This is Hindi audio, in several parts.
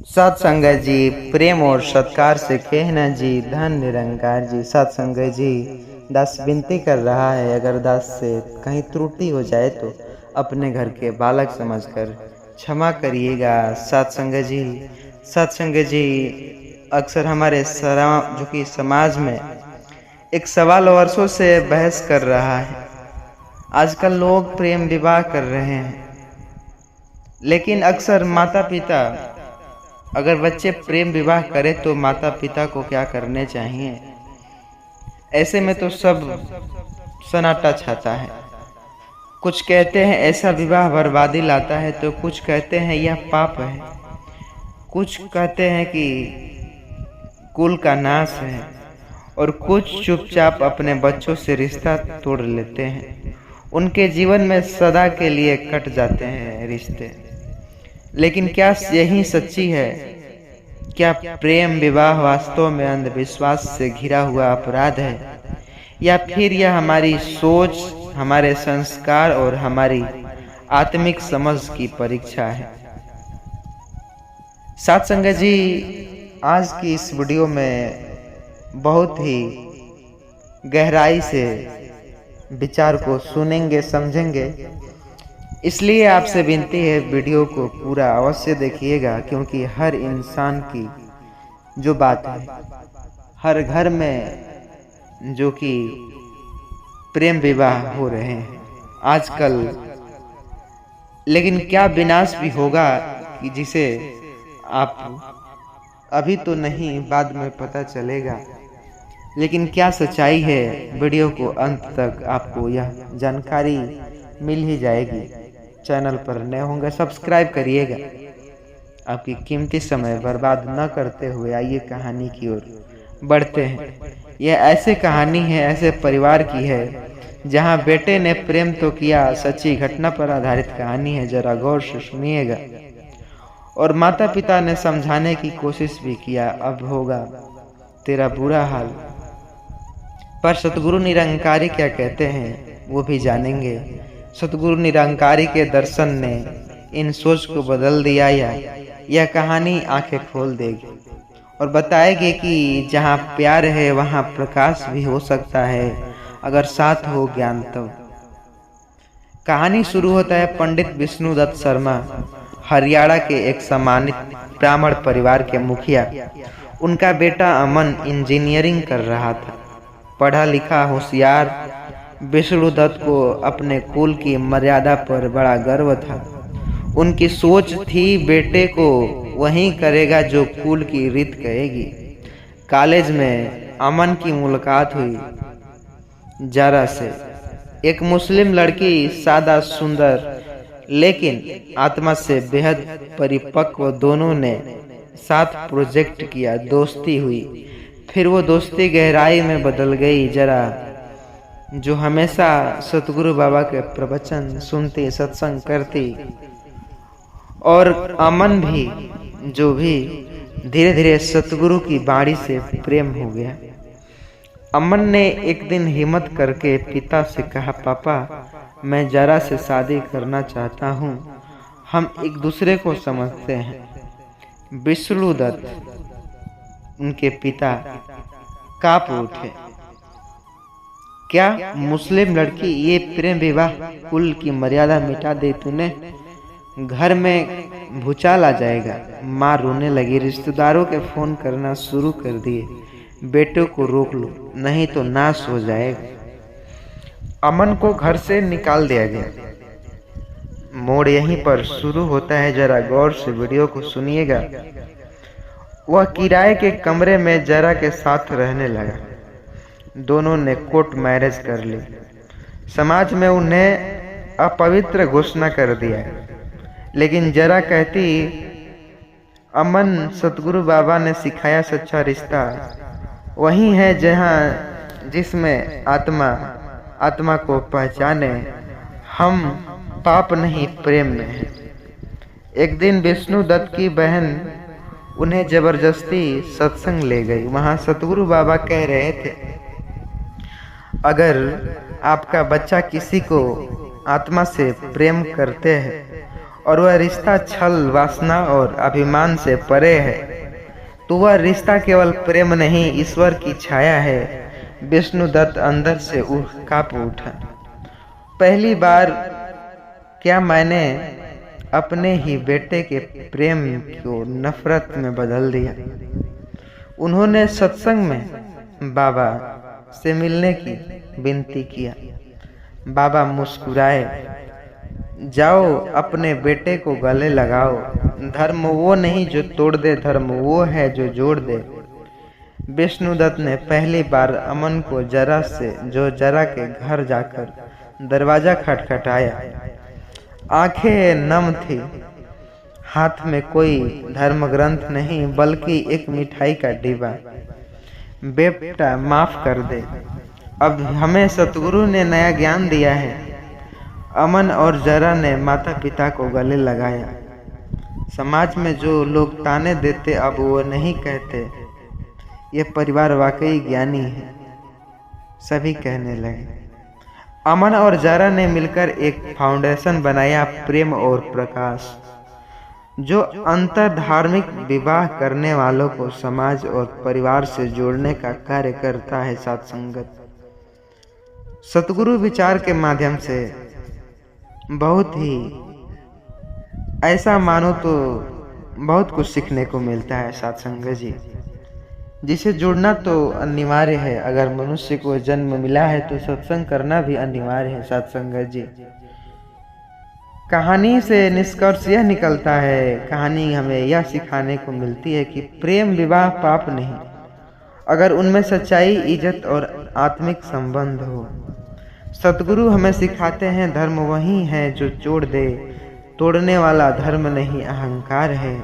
सत्संग जी प्रेम और सत्कार से कहना जी धन निरंकार जी। सत्संग जी दास विनती कर रहा है, अगर दास से कहीं त्रुटि हो जाए तो अपने घर के बालक समझकर क्षमा करिएगा। सत्संग जी अक्सर हमारे जो कि समाज में एक सवाल वर्षों से बहस कर रहा है। आजकल लोग प्रेम विवाह कर रहे हैं, लेकिन अक्सर माता पिता, अगर बच्चे प्रेम विवाह करें तो माता पिता को क्या करने चाहिए? ऐसे में तो सब सन्नाटा छाता है। कुछ कहते हैं ऐसा विवाह बर्बादी लाता है, तो कुछ कहते हैं यह पाप है, कुछ कहते हैं कि कुल का नाश है, और कुछ चुपचाप अपने बच्चों से रिश्ता तोड़ लेते हैं। उनके जीवन में सदा के लिए कट जाते हैं रिश्ते। लेकिन क्या यही सच्ची है? क्या प्रेम विवाह वास्तव में अंधविश्वास से घिरा हुआ अपराध है, या फिर यह हमारी सोच, हमारे संस्कार और हमारी आत्मिक समझ की परीक्षा है? सत्संग जी आज की इस वीडियो में बहुत ही गहराई से विचार को सुनेंगे, समझेंगे। इसलिए आपसे विनती है वीडियो को पूरा अवश्य देखिएगा, क्योंकि हर इंसान की जो बात है, हर घर में जो कि प्रेम विवाह हो रहे हैं आजकल, लेकिन क्या विनाश भी होगा कि जिसे आप अभी तो नहीं, बाद में पता चलेगा। लेकिन क्या सच्चाई है, वीडियो को अंत तक आपको यह जानकारी मिल ही जाएगी। चैनल पर नए होंगे सब्सक्राइब करिएगा। आपकी कीमती समय बर्बाद न करते हुए आइए कहानी की ओर बढ़ते हैं। यह ऐसे कहानी है, ऐसे परिवार की है जहां बेटे ने प्रेम तो किया, सच्ची घटना पर आधारित कहानी है। जरा गौर से सुनिएगा। और माता पिता ने समझाने की कोशिश भी किया, अब होगा तेरा बुरा हाल। पर सतगुरु निरंकारी क्या कहते हैं वो भी जानेंगे। सतगुरु निरंकारी के दर्शन ने इन सोच को बदल दिया, या यह कहानी आंखें खोल देगी और बताएगी कि जहाँ प्यार है वहाँ प्रकाश भी हो सकता है, अगर साथ हो ज्ञान तो। कहानी शुरू होता है पंडित विष्णुदत्त शर्मा, हरियाणा के एक सम्मानित ब्राह्मण परिवार के मुखिया। उनका बेटा अमन इंजीनियरिंग कर रहा था। पढ़ा लिखा होशियार विष्णुदत्त को अपने कुल की मर्यादा पर बड़ा गर्व था। उनकी सोच थी बेटे को वही करेगा जो कुल की रीत कहेगी। कॉलेज में अमन की मुलाकात हुई जारा से। एक मुस्लिम लड़की, सादा सुंदर लेकिन आत्मा से बेहद परिपक्व। दोनों ने साथ प्रोजेक्ट किया, दोस्ती हुई। फिर वो दोस्ती गहराई में बदल गई। जरा जो हमेशा सतगुरु बाबा के प्रवचन सुनती, सत्संग करती, और अमन भी जो भी धीरे धीरे सतगुरु की बाणी से प्रेम हो गया। अमन ने एक दिन हिम्मत करके पिता से कहा, पापा मैं जरा से शादी करना चाहता हूँ, हम एक दूसरे को समझते हैं। विष्णुदत्त उनके पिता कांप उठे। क्या मुस्लिम लड़की, ये प्रेम विवाह कुल की मर्यादा मिटा दे तूने? घर में भूचाल आ जाएगा। माँ रोने लगी। रिश्तेदारों के फोन करना शुरू कर दिए, बेटों को रोक लो नहीं तो नाश हो जाएगा। अमन को घर से निकाल दिया गया। मोड़ यहीं पर शुरू होता है, जरा गौर से वीडियो को सुनिएगा। वह किराए के कमरे में जरा के साथ रहने लगा। दोनों ने कोर्ट मैरिज कर ली। समाज में उन्हें अपवित्र घोषणा कर दिया। लेकिन जरा कहती, अमन सतगुरु बाबा ने सिखाया सच्चा रिश्ता वही है जहाँ जिसमें आत्मा को पहचाने। हम पाप नहीं प्रेम में है। एक दिन विष्णुदत्त की बहन उन्हें जबरदस्ती सत्संग ले गई। वहां सतगुरु बाबा कह रहे थे, अगर आपका बच्चा किसी को आत्मा से प्रेम करते हैं और वह रिश्ता छल, वासना और अभिमान से परे है, तो वह रिश्ता केवल प्रेम नहीं, ईश्वर की छाया है। विष्णुदत्त अंदर से कांप उठा। पहली बार क्या मैंने अपने ही बेटे के प्रेम को नफरत में बदल दिया। उन्होंने सत्संग में बाबा से मिलने की विनती किया। बाबा मुस्कुराए, जाओ अपने बेटे को गले लगाओ। धर्म वो नहीं जो तोड़ दे, धर्म वो है जो जोड़ दे। विष्णुदत्त ने पहली बार अमन को जरा के घर जाकर दरवाजा खटखटाया। आंखें नम थी, हाथ में कोई धर्म ग्रंथ नहीं बल्कि एक मिठाई का डिब्बा। बेटा माफ कर दे, अब हमें सतगुरु ने नया ज्ञान दिया है। अमन और जरा ने माता पिता को गले लगाया। समाज में जो लोग ताने देते अब वो नहीं कहते, ये परिवार वाकई ज्ञानी है, सभी कहने लगे। अमन और जरा ने मिलकर एक फाउंडेशन बनाया, प्रेम और प्रकाश, जो अंतर धार्मिक विवाह करने वालों को समाज और परिवार से जोड़ने का कार्य करता है। सत्संगत सतगुरु विचार के माध्यम से बहुत ही ऐसा मानो तो बहुत कुछ सीखने को मिलता है सत्संग जी, जिसे जुड़ना तो अनिवार्य है। अगर मनुष्य को जन्म मिला है तो सत्संग करना भी अनिवार्य है। सत्संग जी, कहानी से निष्कर्ष यह निकलता है, कहानी हमें यह सिखाने को मिलती है कि प्रेम विवाह पाप नहीं, अगर उनमें सच्चाई, इज्जत और आत्मिक संबंध हो। सतगुरु हमें सिखाते हैं, धर्म वही है जो जोड़ दे, तोड़ने वाला धर्म नहीं अहंकार है।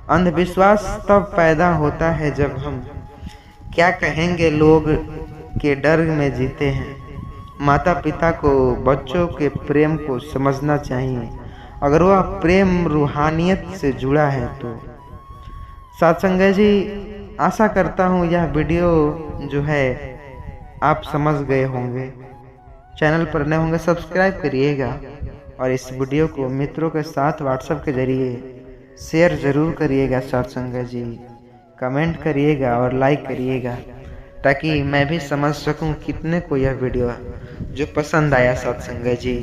अंधविश्वास तब पैदा होता है जब हम क्या कहेंगे लोग के डर में जीते हैं। माता पिता को बच्चों के प्रेम को समझना चाहिए, अगर वह प्रेम रूहानियत से जुड़ा है तो। सत्संग जी, आशा करता हूँ यह वीडियो जो है आप समझ गए होंगे। चैनल पर नए होंगे सब्सक्राइब करिएगा और इस वीडियो को मित्रों के साथ व्हाट्सएप के जरिए शेयर ज़रूर करिएगा। सत्संग जी, कमेंट करिएगा और लाइक करिएगा ताकि मैं भी समझ सकूं कितने को यह वीडियो जो पसंद आया। सत्संग जी,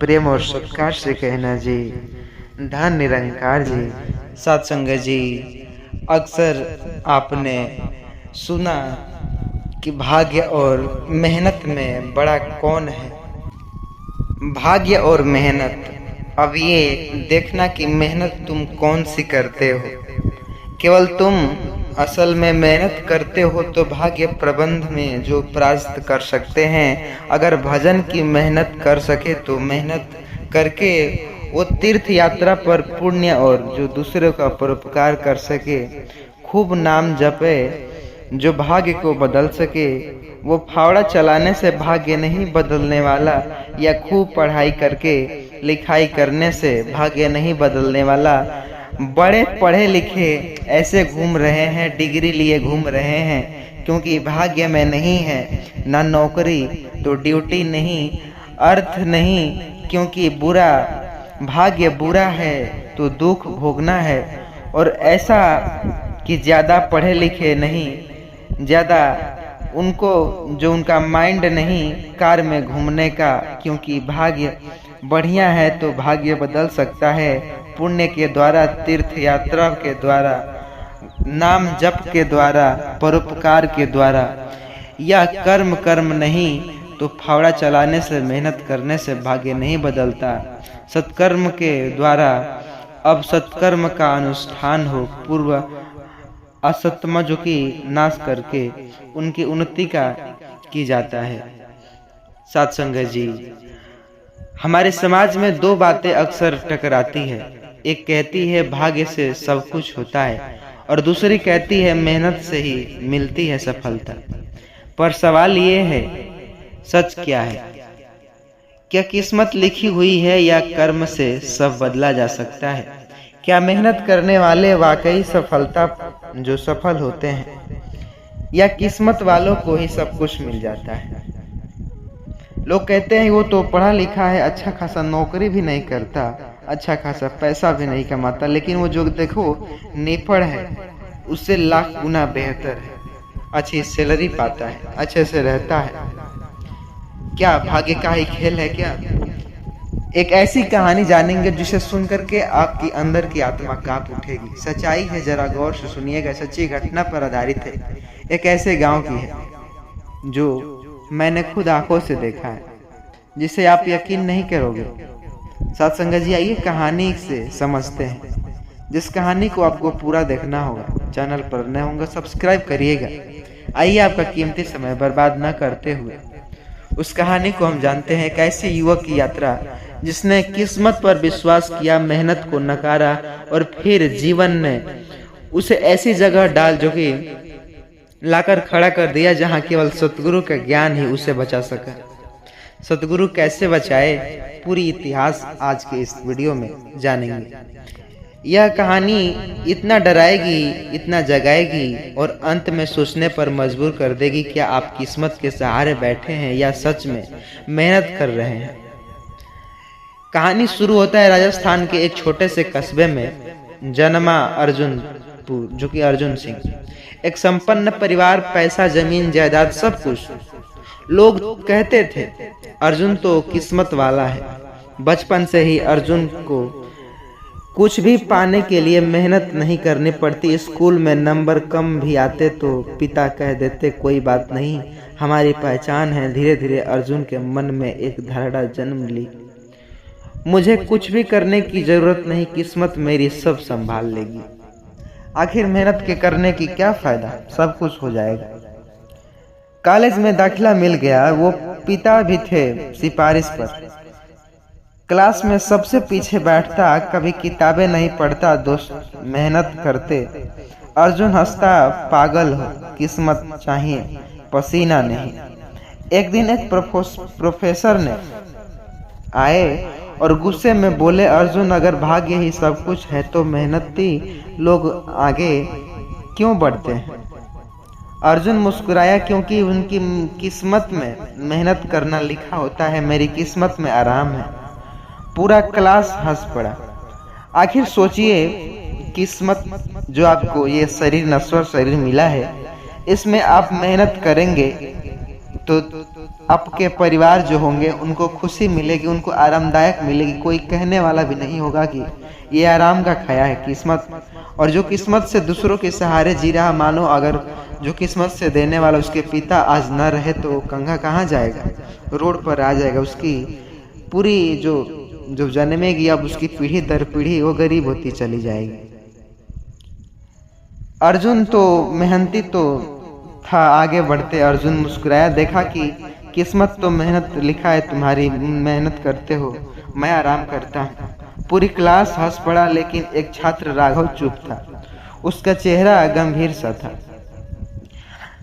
प्रेम और सत्कार से कहना जी, धन निरंकार जी। सत्संग जी, अक्सर आपने सुना कि भाग्य और मेहनत में बड़ा कौन है। भाग्य और मेहनत, अब ये देखना कि मेहनत तुम कौन सी करते हो। केवल तुम असल में मेहनत करते हो तो भाग्य प्रबंध में जो प्राप्त कर सकते हैं। अगर भजन की मेहनत कर सके तो मेहनत करके वो तीर्थ यात्रा पर पुण्य और जो दूसरों का परोपकार कर सके, खूब नाम जपे, जो भाग्य को बदल सके। वो फावड़ा चलाने से भाग्य नहीं बदलने वाला, या खूब पढ़ाई करके लिखाई करने से भाग्य नहीं बदलने वाला। बड़े पढ़े लिखे ऐसे घूम रहे हैं, डिग्री लिए घूम रहे हैं, क्योंकि भाग्य में नहीं है ना नौकरी तो ड्यूटी नहीं, अर्थ नहीं, क्योंकि बुरा भाग्य बुरा है तो दुख भोगना है। और ऐसा कि ज़्यादा पढ़े लिखे नहीं, ज़्यादा उनको जो उनका माइंड नहीं कार में घूमने का, क्योंकि भाग्य बढ़िया है तो भाग्य बदल सकता है। पुण्य के द्वारा, तीर्थ यात्रा के द्वारा, नाम जप के द्वारा, परोपकार के द्वारा, या कर्म नहीं तो फावड़ा चलाने से, मेहनत करने से भाग्य नहीं बदलता। सत्कर्म के द्वारा अब सत्कर्म का अनुष्ठान हो, पूर्व असत्मज की नाश करके उनकी उन्नति का की जाता है। सत्संग जी, हमारे समाज में दो बातें अक्सर टकराती है। एक कहती है भाग्य से सब कुछ होता है और दूसरी कहती है मेहनत से ही मिलती है सफलता। पर सवाल ये है, सच क्या है? क्या किस्मत लिखी हुई है या कर्म से सब बदला जा सकता है? क्या मेहनत करने वाले वाकई सफलता जो सफल होते हैं, या किस्मत वालों को ही सब कुछ मिल जाता है? लोग कहते हैं वो तो पढ़ा लिखा है, अच्छा खासा नौकरी भी नहीं करता, अच्छा खासा पैसा भी नहीं कमाता, लेकिन वो जो देखो नेपड़ है उससे लाख गुना बेहतर है। अच्छी सैलरी पाता है, अच्छे से रहता है। क्या भाग्य का ही खेल है क्या? एक ऐसी कहानी जानेंगे जिसे सुनकर के आपकी अंदर की आत्मा कांप उठेगी। सच्चाई है, जरा गौर से सुनिएगा, सच्ची घटना पर आधारित है। एक ऐसे गांव की है जो मैंने खुद आंखों से देखा है, जिसे आप यकीन नहीं करोगे। साथ संगत जी, आइए कहानी से समझते हैं। जिस कहानी को आपको पूरा देखना होगा, चैनल पर नए होंगे सब्सक्राइब करिएगा। आइए आपका कीमती समय बर्बाद न करते हुए उस कहानी को हम जानते हैं। एक ऐसे युवक की यात्रा जिसने किस्मत पर विश्वास किया, मेहनत को नकारा और फिर जीवन ने उसे ऐसी जगह डाल जो कि लाकर खड़ा कर दिया जहां केवल सतगुरु का ज्ञान ही उसे बचा सका। सतगुरु कैसे बचाए, पूरी इतिहास आज के इस वीडियो में जानेंगे। यह कहानी इतना डराएगी, इतना जगाएगी और अंत में सोचने पर मजबूर कर देगी, क्या आप किस्मत के सहारे बैठे हैं या सच में मेहनत कर रहे हैं। कहानी शुरू होता है राजस्थान के एक छोटे से कस्बे में जन्मा अर्जुनपुर, जो कि अर्जुन सिंह। एक संपन्न परिवार, पैसा, जमीन, जायदाद, सब कुछ। लोग कहते थे अर्जुन तो किस्मत वाला है। बचपन से ही अर्जुन को कुछ भी पाने के लिए मेहनत नहीं करनी पड़ती। स्कूल में नंबर कम भी आते तो पिता कह देते कोई बात नहीं, हमारी पहचान है। धीरे धीरे अर्जुन के मन में एक धारणा जन्म ली, मुझे कुछ भी करने की जरूरत नहीं, किस्मत मेरी सब संभाल लेगी। आखिर मेहनत के करने की क्या फायदा, सब कुछ हो जाएगा। कॉलेज में दाखिला मिल गया। वो पिता भी थे सिफारिश पर। क्लास में सबसे पीछे बैठता, कभी किताबें नहीं पढ़ता, दोस्त मेहनत करते। अर्जुन हंसता, पागल हो, किस्मत चाहिए, पसीना नहीं। एक दिन एक प्रोफेसर ने आए और गुस्से में बोले, अर्जुन अगर भाग्य ही सब कुछ है तो मेहनती लोग आगे क्यों बढ़ते हैं। अर्जुन मुस्कुराया, क्योंकि उनकी किस्मत में मेहनत करना लिखा होता है, मेरी किस्मत में आराम है। पूरा क्लास हंस पड़ा। आखिर सोचिए, किस्मत जो आपको ये शरीर, नश्वर शरीर मिला है, इसमें आप मेहनत करेंगे तो आपके परिवार जो होंगे उनको खुशी मिलेगी, उनको आरामदायक मिलेगी। कोई कहने वाला भी नहीं होगा कि ये आराम का खाया है किस्मत। और जो किस्मत से दूसरों के सहारे जी रहा, मानो अगर जो किस्मत से देने वाला उसके पिता आज न रहे तो कंघा कहाँ जाएगा, रोड पर आ जाएगा। उसकी पूरी जो जन्मेगी अब उसकी पीढ़ी दर पीढ़ी वो गरीब होती चली जाएगी। अर्जुन तो मेहनती तो था, आगे बढ़ते अर्जुन मुस्कुराया, देखा कि किस्मत तो मेहनत लिखा है, तुम्हारी मेहनत करते हो, मैं आराम करता हूँ। पूरी क्लास हंस पड़ा, लेकिन एक छात्र राघव चुप था। उसका चेहरा गंभीर सा था।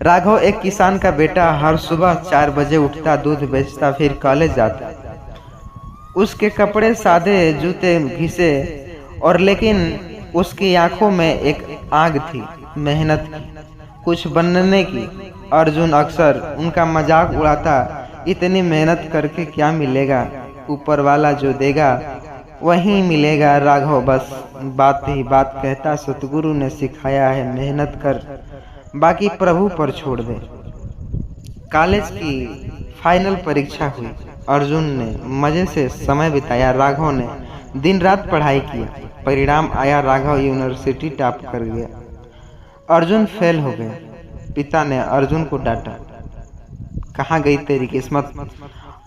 राघव एक किसान का बेटा, हर सुबह 4 बजे उठता, दूध बेचता, फिर कॉलेज जाता। उसके कपड़े सादे, जूते घिसे और लेकिन उसकी आंखों में एक आग थी, मेहनत की, कुछ बनने की। अर्जुन अक्सर उनका मजाक उड़ाता, इतनी मेहनत करके क्या मिलेगा, ऊपर वाला जो देगा वही मिलेगा। राघव बस बात ही बात कहता, सतगुरु ने सिखाया है मेहनत कर, बाकी प्रभु पर छोड़ दे। कॉलेज की फाइनल परीक्षा हुई। अर्जुन ने मजे से समय बिताया, राघव ने दिन रात पढ़ाई की। परिणाम आया, राघव यूनिवर्सिटी टॉप कर गया, अर्जुन फेल हो गया। पिता ने अर्जुन को डांटा, कहाँ गई तेरी किस्मत।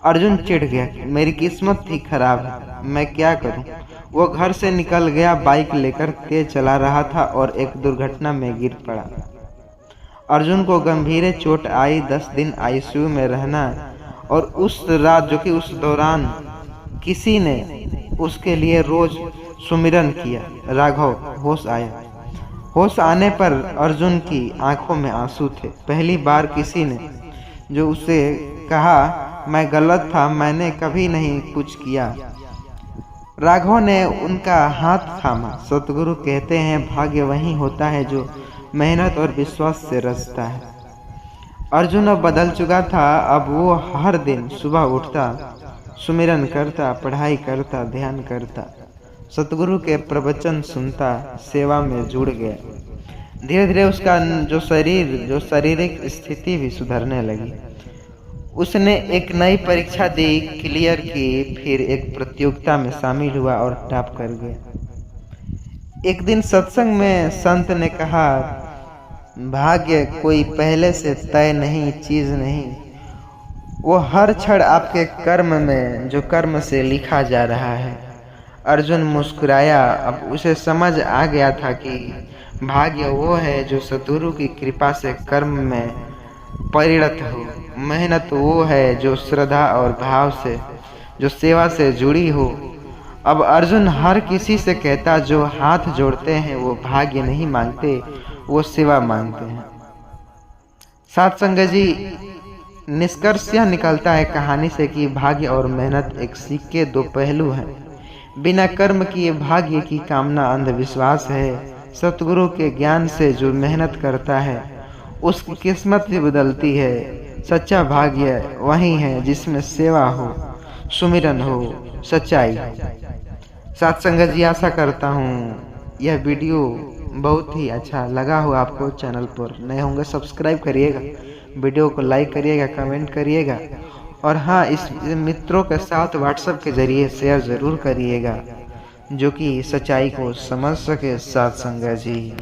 अर्जुन चिढ़ गया, मेरी किस्मत ही खराब है, मैं क्या करूं। वो घर से निकल गया, बाइक लेकर तेज चला रहा था और एक दुर्घटना में गिर पड़ा। अर्जुन को गंभीर चोट आई, 10 दिन आईसीयू में रहना। और उस रात, जो कि उस दौरान किसी ने उसके लिए रोज सुमिरन किया। राघव होश आया। होश आने पर अर्जुन की आंखों में आंसू थे। पहली बार किसी ने जो उसे कहा, मैं गलत था, मैंने कभी नहीं कुछ किया। राघव ने उनका हाथ थामा। सतगुरु कहते हैं, भाग्य वही होता है जो मेहनत और विश्वास से रचता है। अर्जुन अब बदल चुका था। अब वो हर दिन सुबह उठता, सुमिरन करता, पढ़ाई करता, ध्यान करता। सतगुरु के प्रवचन सुनता सेवा में जुड़ गया। धीरे धीरे उसका जो शारीरिक स्थिति भी सुधरने लगी। उसने एक नई परीक्षा दी, क्लियर की, फिर एक प्रतियोगिता में शामिल हुआ और टॉप कर गया। एक दिन सत्संग में संत ने कहा, भाग्य कोई पहले से तय नहीं चीज नहीं, वो हर क्षण आपके कर्म में जो कर्म से लिखा जा रहा है। अर्जुन मुस्कुराया। अब उसे समझ आ गया था कि भाग्य वो है जो सतगुरु की कृपा से कर्म में परिणत हो। मेहनत वो है जो श्रद्धा और भाव से, जो सेवा से जुड़ी हो। अब अर्जुन हर किसी से कहता, जो हाथ जोड़ते हैं वो भाग्य नहीं मांगते, वो सेवा मांगते हैं। साथ संगत जी, निष्कर्ष यह निकलता है कहानी से कि भाग्य और मेहनत एक सिक्के दो पहलू हैं। बिना कर्म किए भाग्य की कामना अंधविश्वास है। सतगुरु के ज्ञान से जो मेहनत करता है उसकी किस्मत भी बदलती है। सच्चा भाग्य वही है जिसमें सेवा हो, सुमिरन हो, सच्चाई हो। साथ संगत जी, आशा करता हूँ यह वीडियो बहुत ही अच्छा लगा हो आपको। चैनल पर नए होंगे सब्सक्राइब करिएगा, वीडियो को लाइक करिएगा, कमेंट करिएगा और हाँ, इस मित्रों के साथ व्हाट्सएप के जरिए शेयर ज़रूर करिएगा जो कि सच्चाई को समझ सके। साथ संगत जी।